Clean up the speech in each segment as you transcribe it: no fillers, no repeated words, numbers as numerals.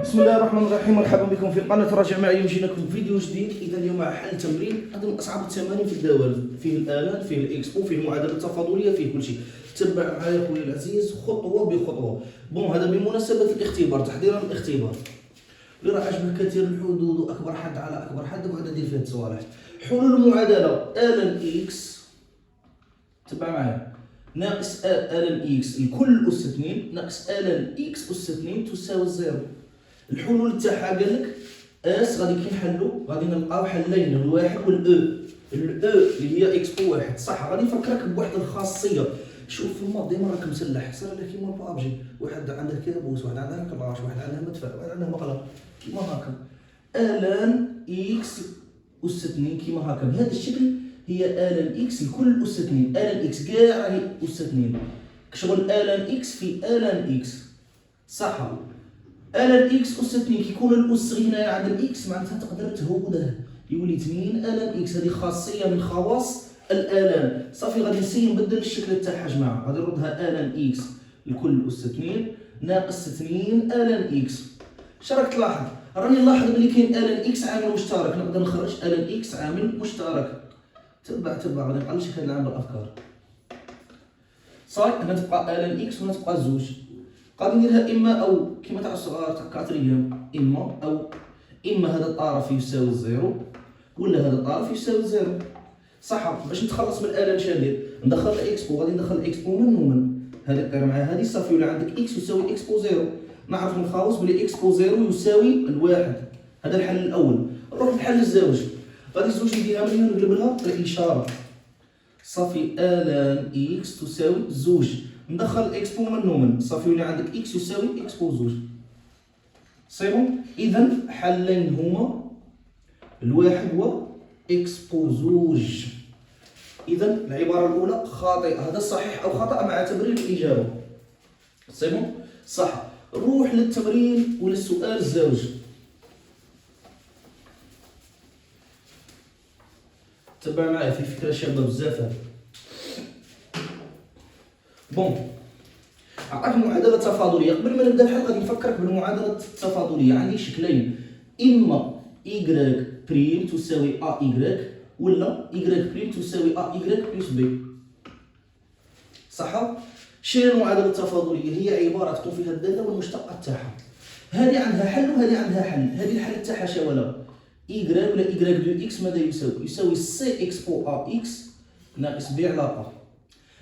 بسم الله الرحمن الرحيم، مرحبا بكم في قناة راجع معي. جينا لكم فيديو جديد. اذا اليوم حل تمرين هذا من اصعب التمارين في الدوالب، فيه الالات، فيه الاكسبو، فيه المعادله التفاضليه، فيه كل شيء. تبع معايا خويا العزيز خطوه بخطوه. هذا بمناسبه الاختبار، تحضيرا للاختبار اللي راه عجبك كثير الحدود واكبر حد على اكبر حد، وغادي ندير فيه هاد الصوالح. حلول المعادله الان اكس، تبع معايا، ناقص الان اكس الكل اس 2 ناقص الان اكس اس 2 تساوي الزيرو. الحلول تاعها قال لك اس غادي كي نحلو غادي نلقاو حلين، الواحد والاو. الاو اللي هي اكس بو واحد، صح؟ غادي نفكرك بواحد الخاصيه. شوف في الماضي ديما راك مسلح، صار لك كيما بابجي، واحد عنده كابوس، واحد عنده كراش، واحد عنده مدفع، واحد عنده مقلب، كيما هكا. الان اكس اس 2 كيما هكا بهذا الشكل، هي الان اكس الكل اس 2، الان اكس كاع راهي اس 2. كشغل الان اكس في الان اكس، صح؟ الان اكس اس 2 كيكون الاس هنايا عند الاكس، معناتها تقدر تهوده يولي 2 الان اكس. هذه خاصيه من خواص الالان. صافي غادي نسيي نبدل الشكل تاعها جماعه، غادي نردها الان اكس الكل اس 2 ناقص 2 الان اكس. اش راك تلاحظ؟ راني نلاحظ بلي كاين الان اكس عامل مشترك، نقدر نخرج الان اكس عامل مشترك. تبع غادي نقلش هاد العام بالافكار. صاي هنا تبقى الان اكس وهنا تبقى زوج. غادي نديرها اما او كيما تاع الصغار تاع كاتريام، اما او، اما هذا الطرف يساوي الزيرو ولا هذا الطرف يساوي الزيرو، صح؟ باش نتخلص من الالان اش ندير؟ ندخل الاكسبو، غادي ندخل الاكسبو من ومن هذه طير مع هذه، صافي ولا عندك اكس يساوي اكسبو زيرو. نعرف من الخواص بلي اكسبو زيرو يساوي الواحد، هذا الحل الاول. نروح للحل الزوج. غادي الزوج نديرها من هنا نقلب لها الاشاره، صافي الان اكس تساوي زوج، ندخل الاكسبو من ومن، صافي ولا عندك اكس يساوي اكسبو زوج. سي بون. اذا حلين هما الواحد هو اكسبو زوج. اذا العباره الاولى خاطئه، هذا صحيح او خطا مع تبرير الاجابه. سي بون، صح. نروح للتمرين وللسؤال الزوج. تبع معايا في فكره شابه بزاف. عطاك المعادله التفاضليه. قبل ما نبدا الحل غادي نفكرك بالمعادله التفاضليه. عندي شكلين، اما y بريم تساوي ay ولا y بريم تساوي ay بلس b، صح؟ شنو المعادله التفاضليه؟ هي عباره تكون فيها الداله والمشتقات تاعها. هذه عندها حل وهذه عندها حل. هذه الحل تاعها شا ولا y ولا y دو x ماذا يساوي؟ يساوي سي اكس بو a x ناقص b على a.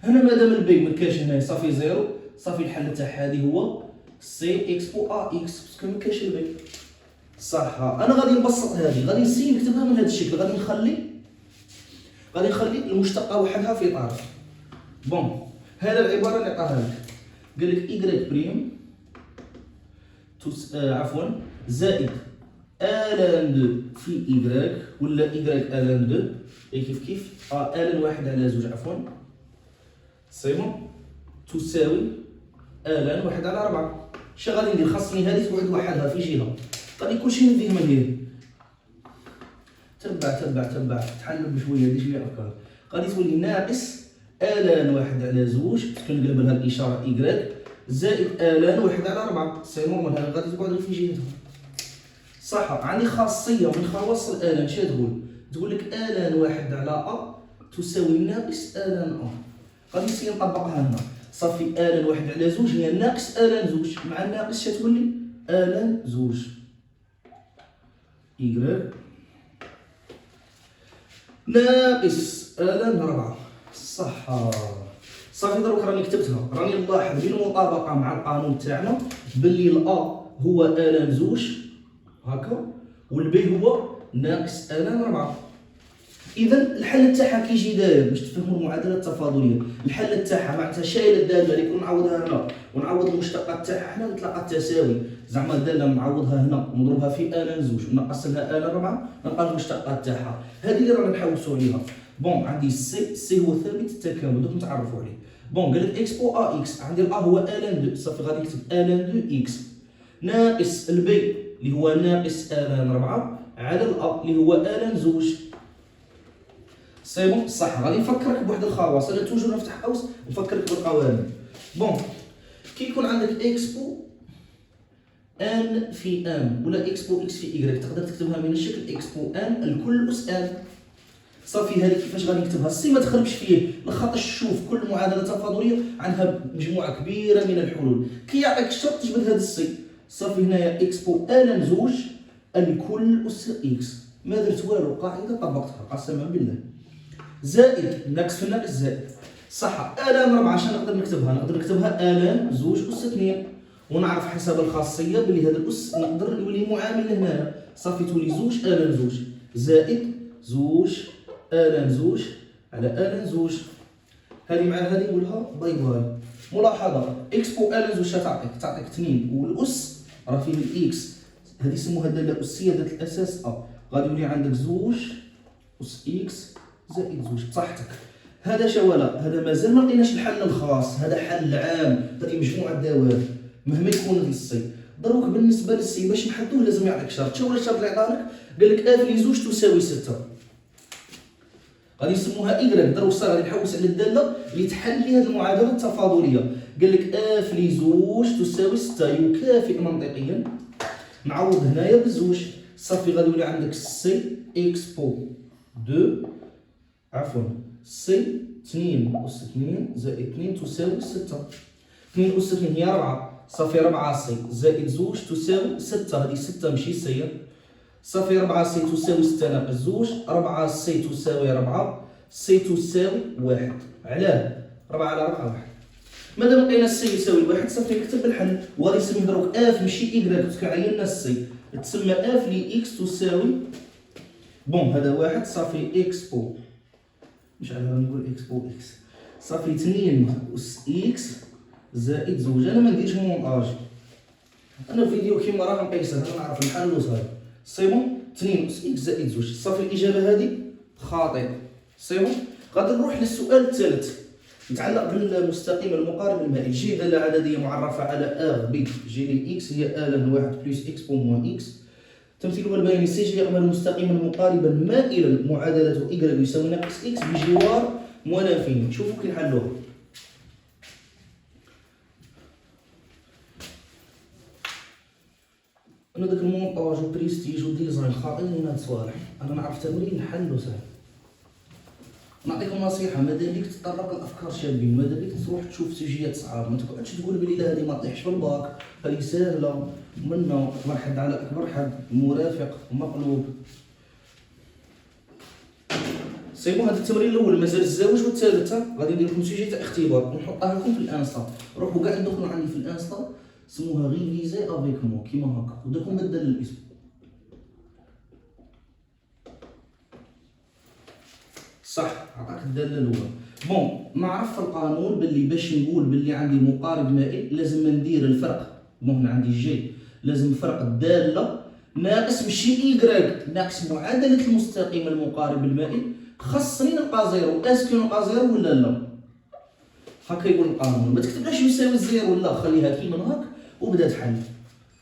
هنا مادام البي ما كاينش هنا صافي زيرو، صافي الحل تاع هذه هو سي اكس بو ا اكس، باسكو ما كاينش البي، صح؟ انا غادي نبسط هذه، غادي نسي نكتبها من هذا الشكل. غادي نخلي المشتقه وحدها في طرف. هذا العباره اللي عطاها لك، قال لك y بريم عفوا زائد الان دو في y ولا y الان دو، كيف الان واحد على زوج عفوا، سي بون، تساوي الان واحد على 4. اش غادي ندير؟ خاصني هذه توعد وحدها في جهه، غادي كلشي نديه من هنا. تبع تحلل بشويه، دير شويه افكار. غادي تولي ناقص الان واحد على زوج، كنقلب لها الاشاره ايكغيك، زائد الان واحد على 4. سي نورمال، غادي تقعد غير في جهتها، صح؟ عندي خاصيه من خواص الالان. اش تقول لك الان واحد على ا تساوي ناقص الان ا. غادي نسيي نطبقها هنا، صافي الان واحد على زوج هي ناقص الان زوج، مع الناقص شتولي الان زوج إيكغيك ناقص الان 4، صح؟ صافي دروك راني كتبتها. راني نلاحظ بالمطابقه مع القانون تاعنا باللي الأ هو الان زوج هكا، والبي هو ناقص الان 4. اذا الحل تاعها كيجي داير باش تفهموا المعادله التفاضليه. الحل تاعها معناتها شايل الداله اللي كون نعوضها هنا ونعوض المشتقات تاعها حنا نتلقى التساوي. زعما الداله نعوضها هنا ونضربها في الان زوج ونقص لها الان 4 نلقى المشتقات تاعها. هذه اللي رانا نحوسوا عليها. عندي سي هو ثابت التكامل، دوك نتعرفوا عليه. قال لك اكس بو ا اكس، عندي الأ هو الان دو، صافي غادي نكتب الان دو اكس ناقص البي اللي هو ناقص الان 4 على الأ اللي هو الان زوج. سي بون، صح؟ غادي نفكرك بواحد الخواص. انا توجور نفتح قوس نفكرك بالقوانين. كي يكون عندك اكسبو ان في ان ولا اكس بو اكس في ايكغيك، تقدر تكتبها من الشكل اكس بو ان الكل اس ان. صافي هذه كيفاش غادي نكتبها؟ السي ما تخربش فيه، لخاطرش شوف كل معادله تفاضليه عندها مجموعه كبيره من الحلول، كي يعطيك الشرط تجبد هذا السي. صافي هنايا اكس بو ان زوج الكل اس اكس، ما درت والو، قاعده طبقتها قسما بالله. زائد ناقص في الناقص زائد، صح. الان 4 شنو نقدر نكتبها؟ نقدر نكتبها الان زوج اس 2، ونعرف حسب الخاصيه بلي هذا الاس نقدر يولي معامل لهنايا. صافي تولي زوج الان زوج زائد زوج الان زوج على الان زوج. هذه مع هذه نقولها باي باي. ملاحظه اكس بو الان زوج تعطيك 2، والاس راه فيه الاكس، هذه يسموها الداله اسيه ذات الاساس غادي يولي عندك زوج اس اكس زائد زوج بصحتك. هذا شوالا، هذا مازال ما لقيناش الحل الخاص، هذا حل عام، هذه مجموعه دوائر مهما يكون السي. دروك بالنسبه للسي باش نحدوه لازم يعطيك شرط. شنو الشرط اللي عطاك؟ قال لك اف لزوج تساوي 6، غادي يسموها ايكغيك. دروك صار غادي نحوس على الداله اللي تحل لي هذه المعادله التفاضليه. قال لك اف لزوج تساوي 6 يكافئ منطقيا، نعوض هنايا بالزوج. صافي غادي يولي عندك سي اكس بو 2 عفوا سي 2 أس 2 زائد 2 تساوي 6. 2 أس 2 هي 4، صافي 4 سي زائد زوج تساوي 6، هذه 6 ماشي سي. صافي 4 سي تساوي 6 ناقص زوج، 4 سي تساوي 4، سي تساوي 1. علاه؟ 4 على 4 1. مادام لقينا السي يساوي 1 صافي نكتب الحل، وغادي نسميه دروك اف ماشي ايكغيك، باسكو عينا السي تسمى اف لي اكس تساوي بون هذا 1. صافي اكس بو مش على نقول اكس بو اكس، صافي 2 اس اكس زائد زوج. انا ما نديرش مونطاج، انا فيديو كيما راه نقيسها، انا نعرف الحل وصافي. سي بون 2 اس اكس زائد زوج. صافي الاجابه هذه خاطئه. سي بون. غادي نروح للسؤال الثالث يتعلق بالمستقيم المقارب المائل. جي داله عدديه معرفه على ار بي جي لي اكس هي الان 1 بلس اكس بو موان اكس. تمثيل البياني سي جي يعمل مستقيما مقاربا مائلا معادلته ايكغيك يساوي ناقص اكس بجوار منافين. شوفوا كي نحلوها. انا داك المونطاج والبريستيج والديزاين خاطئين من هاد الصوالح، انا نعرف تمرين نحلو سهل. نعطيكم نصيحه، ماذا بيك تطرق لافكار شابين، ماذا بيك تروح تشوف سجيات صعاب، ما تقعدش تقول بلي لا هذه ما طيحش في الباك، هذه ساهله منا اكبر حد على اكبر حد مرافق مقلوب. سي بون. هذا التمرين الاول مازال الزاوج، والثالث غادي ندير لكم سجي تاع اختبار ونحطها لكم في الانستا. روحوا كاع دخلوا عندي في الانستا سموها ريفيزي افيك مو كيما هكا، وداكم بدل الاسم. صح عطاك الداله الاولى. بون نعرف في القانون باللي باش نقول باللي عندي مقارب مائل لازم ندير الفرق. بون هنا عندي جي، لازم فرق الداله ناقص ماشي ايكغيك، ناقص معادله المستقيم المقارب المائل. خاصني نلقى زيرو، اسكو نلقى زيرو ولا لا؟ هكا يقول القانون. ما تكتبلاش يساوي زيرو لا، خليها كيما هاك وبدا تحل.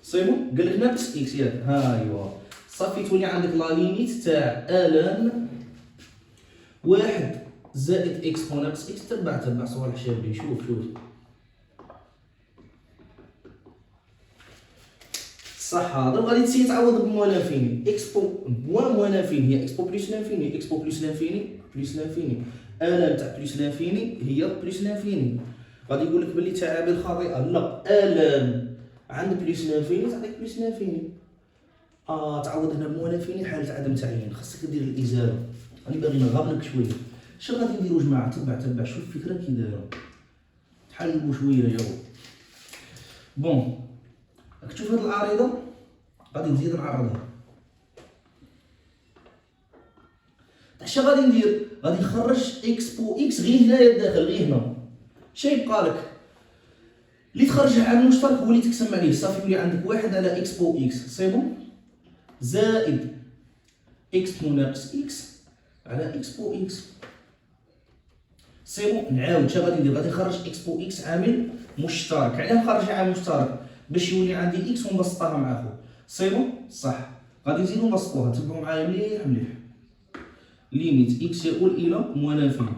سي بون. قال لك ناقص اكس ياك، ها ايوا صافي تولي عندك لا ليميت تاع الان 1 زائد اكس بو ناقص اكس. تبع صوالح شابين. شوف صح. هذا غادي تسيي تعوض بموان لانفيني. اكس بو موان لانفيني هي اكس بو بلس لانفيني، اكس بو بلس لانفيني بلس لانفيني. الان تاع بلس لانفيني هي بلس لانفيني. غادي يقول لك بلي تعابير خاطئه، لا الان عند بلس لانفيني تعطيك بلس لانفيني. تعوض هنا بموان لانفيني حاله عدم تعيين، خاصك دير الازاله. راني باغي نغابنك شويه. اش غادي نديرو جماعه؟ تبع شوف الفكره كي دايره، تحلوا شويه يا بون. راك تشوف هاد العريضه غادي نزيد نعرضها. اش غادي ندير؟ غادي نخرج اكس بو اكس غير هنايا الداخل، غير هنا. شنو يبقى لك؟ اللي تخرجه عامل مشترك هو اللي تقسم عليه. صافي يولي عندك 1 على اكس بو اكس سي بون زائد اكس بو ناقص اكس على اكس بو اكس. سي بون. نعاود اش غادي ندير؟ غادي نخرج اكس بو اكس عامل مشترك. علاه نخرج عامل مشترك؟ باش يولي عندي اكس ونبسطها مع اخو. سي بون صح. غادي نزيدو نبسطوها، تبعوا معايا مليح. ليميت اكس يؤول الى موان انفيني.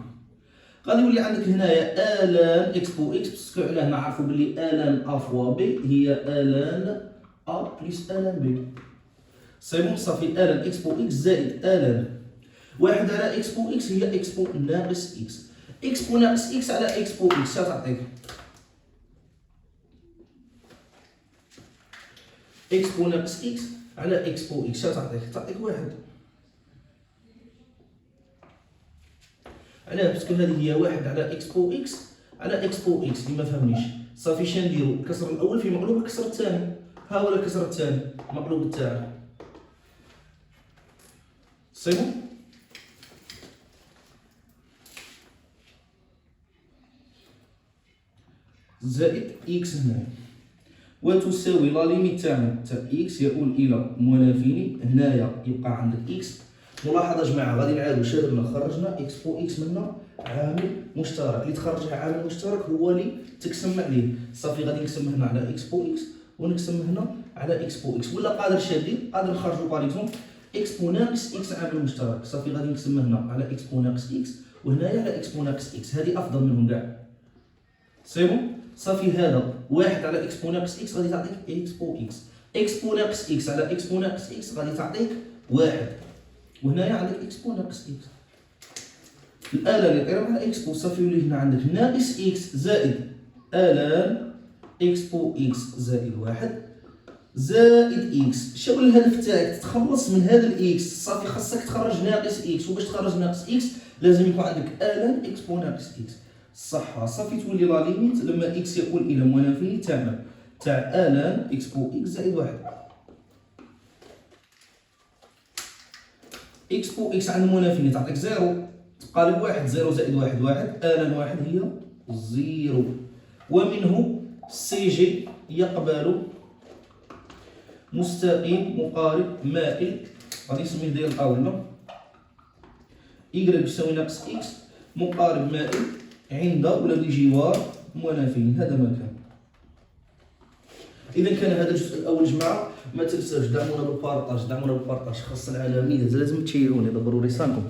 غادي يولي عندك هنايا الان اكس بو اكس، باسكو علاه نعرفو بلي الان ا فوا بي هي الان أ بلس ألان بي. سي بون صافي ألان إكس بو إكس زائد ألان واحد على إكس بو إكس هي إكس بو ناقص إكس. إكس بو ناقص إكس على إكس بو إكس تعطيك إكس بو ناقص إكس على إكس بو إكس تعطيك واحد. علاه؟ باسكو هذه هي واحد على إكس بو إكس على إكس بو إكس اللي ما فهمنيش. صافي شنديرو؟ الكسر الأول في مقلوب الكسر الثاني. ها هو الكسر الثاني مقلوب تاعه. سي بون؟ زائد إكس هنا وتساوي لا ليميت تاعنا تاع إكس يؤول إلى منافيني. هنايا يبقى عندك إكس. ملاحظة جماعة غادي نعاودو شادرنا خرجنا إكس بو إكس منا عامل مشترك. اللي تخرجها عامل مشترك هو اللي تقسم عليه. صافي غادي نقسم هنا على إكس بو إكس ونقسم هنا على إكس بو إكس. ولا قادر شادين قادر نخرجو باغيكزومبل إكس بو ناقص إكس عامل مشترك. صافي غادي نقسم هنا على إكس بو ناقص إكس وهنايا على إكس بو ناقص إكس. هذه أفضل منهم كاع. سي بون؟ صافي هذا واحد على إكس بو ناقص إكس غادي تعطيك إكس بو إكس. إكس بو ناقص إكس على إكس بو ناقص إكس غادي تعطيك واحد. وهنايا عندك إكس بو ناقص إكس. الآلان يطيروا على إكس بو. صافي يولي هنا عندك ناقص إكس زائد آلان إكس بو إكس زائد واحد زائد إكس. شنو الهدف تاعك؟ تتخلص من هذا الإكس. صافي خاصك تخرج ناقص إكس. وباش تخرج ناقص إكس لازم يكون عندك آلان إكس بو ناقص إكس. صح. صافي تولي لا ليميت لما إكس يؤول إلى منافي تاعنا تاع آلان إكس بو إكس زائد واحد. إكس بو إكس عند المنافي تعطيك زيرو. تبقى لك واحد. زيرو زائد واحد واحد. آلان واحد هي زيرو. ومنه سي جي يقبل مستقيم مقارب مائل. غادي نسميه داير الأولى. إيكغيك يساوي ناقص إكس مقارب مائل عند ولا بجوار منافي. هذا ما كان. إذا كان هذا الجزء الأول جماعة ما تنساوش دعمونا بالبارطاج خاصة العالمية لازم تشيروني هذا ضروري صانكم.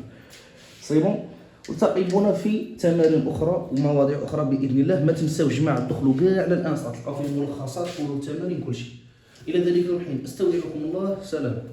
سي بون؟ وتقيبونا في تمارين أخرى ومواضيع أخرى بإذن الله. ما تنساوش جماعة تدخلوا كاع على الانستا تلقاو فيه الملخصات والتمارين كلشي. إلى ذلك الحين أستودعكم الله. سلام.